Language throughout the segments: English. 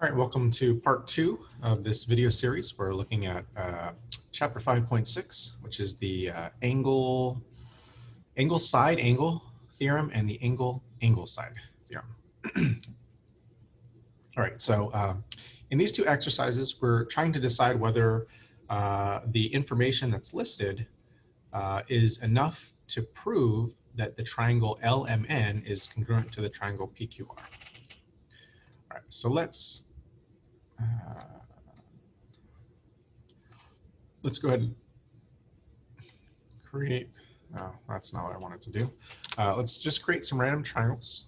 All right, welcome to part 2 of this video series. We're looking at chapter 5.6, which is the angle side angle theorem and the angle side theorem. All right, so in these two exercises, we're trying to decide whether the information that's listed is enough to prove that the triangle LMN is congruent to the triangle PQR. All right, so let's go ahead and create, no, that's not what I wanted to do. Let's just create some random triangles.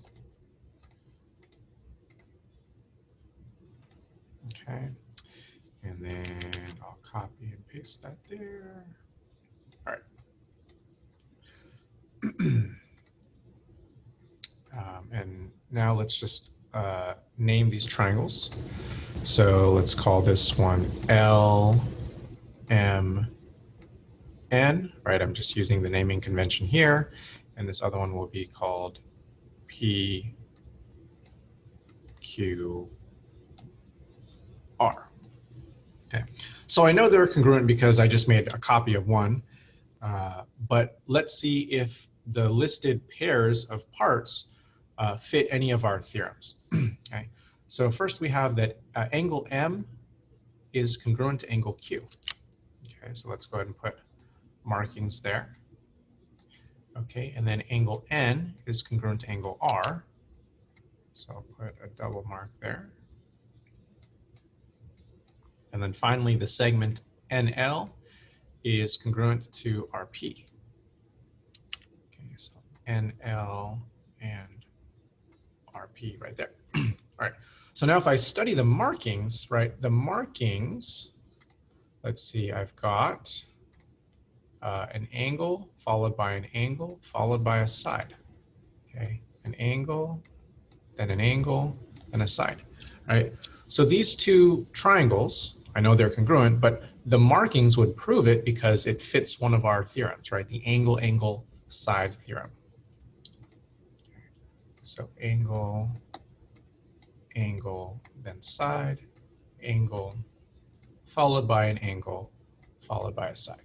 Okay, and then I'll copy and paste that there. All right. And now let's just name these triangles. So let's call this one L, M, N, right? I'm just using the naming convention here. And this other one will be called P, Q, R. Okay, so I know they're congruent because I just made a copy of one, but let's see if the listed pairs of parts fit any of our theorems. Okay, so first we have that angle M is congruent to angle Q. Okay, so let's go ahead and put markings there. Okay, and then angle N is congruent to angle R. So I'll put a double mark there. And then finally, the segment NL is congruent to RP. Okay, so NL and RP right there. All right, so now if I study the markings, right, the markings, let's see, I've got an angle followed by an angle followed by a side. Okay, an angle, then an angle, and a side. All right, so these two triangles, I know they're congruent, but the markings would prove it because it fits one of our theorems, right? The angle side theorem. So angle, then side, angle, followed by an angle, followed by a side.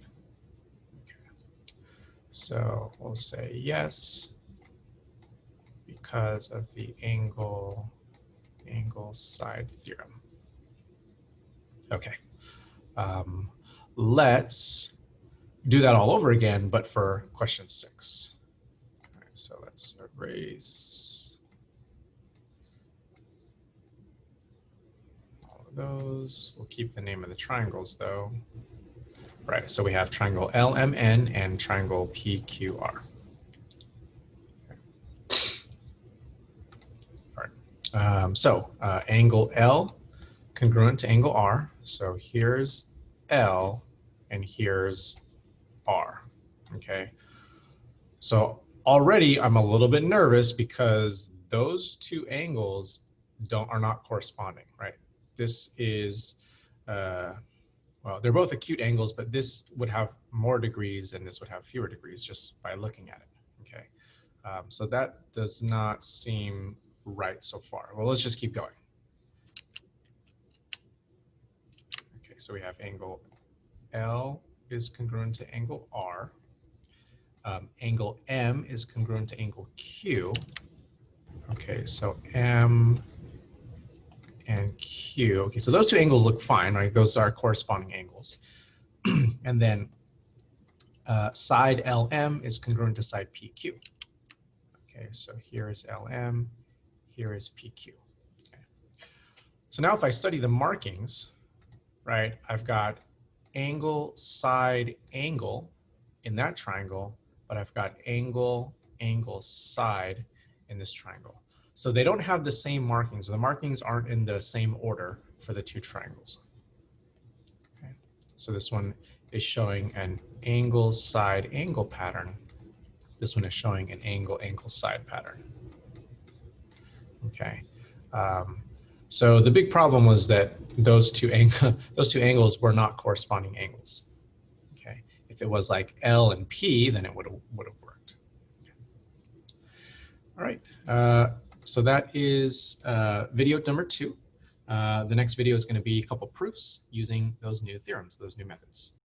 Okay. So we'll say yes, because of the angle side theorem. Okay, let's do that all over again, but for question 6. All right, so let's erase all of those. We'll keep the name of the triangles though. Right, so we have triangle LMN and triangle PQR. Okay. All right, angle L congruent to angle R. So here's L and here's R, okay? So already I'm a little bit nervous because those two angles are not corresponding, right? This is, well, they're both acute angles, but this would have more degrees and this would have fewer degrees just by looking at it, okay? So that does not seem right so far. Well, let's just keep going. Okay, so we have angle L is congruent to angle R. Angle M is congruent to angle Q. Okay, so M and Q. Okay, so those two angles look fine, right? Those are corresponding angles. And then side LM is congruent to side PQ. Okay, so here is LM, here is PQ. Okay. So now if I study the markings, right, I've got angle, side, angle in that triangle, but I've got angle, side in this triangle. So they don't have the same markings. The markings aren't in the same order for the two triangles. Okay. So this one is showing an angle, side, angle pattern. This one is showing an angle, side pattern. Okay. So the big problem was that those two angles were not corresponding angles. Okay. If it was like L and P, then it would have worked. Okay. All right. So that is video number 2. The next video is going to be a couple proofs using those new theorems, those new methods.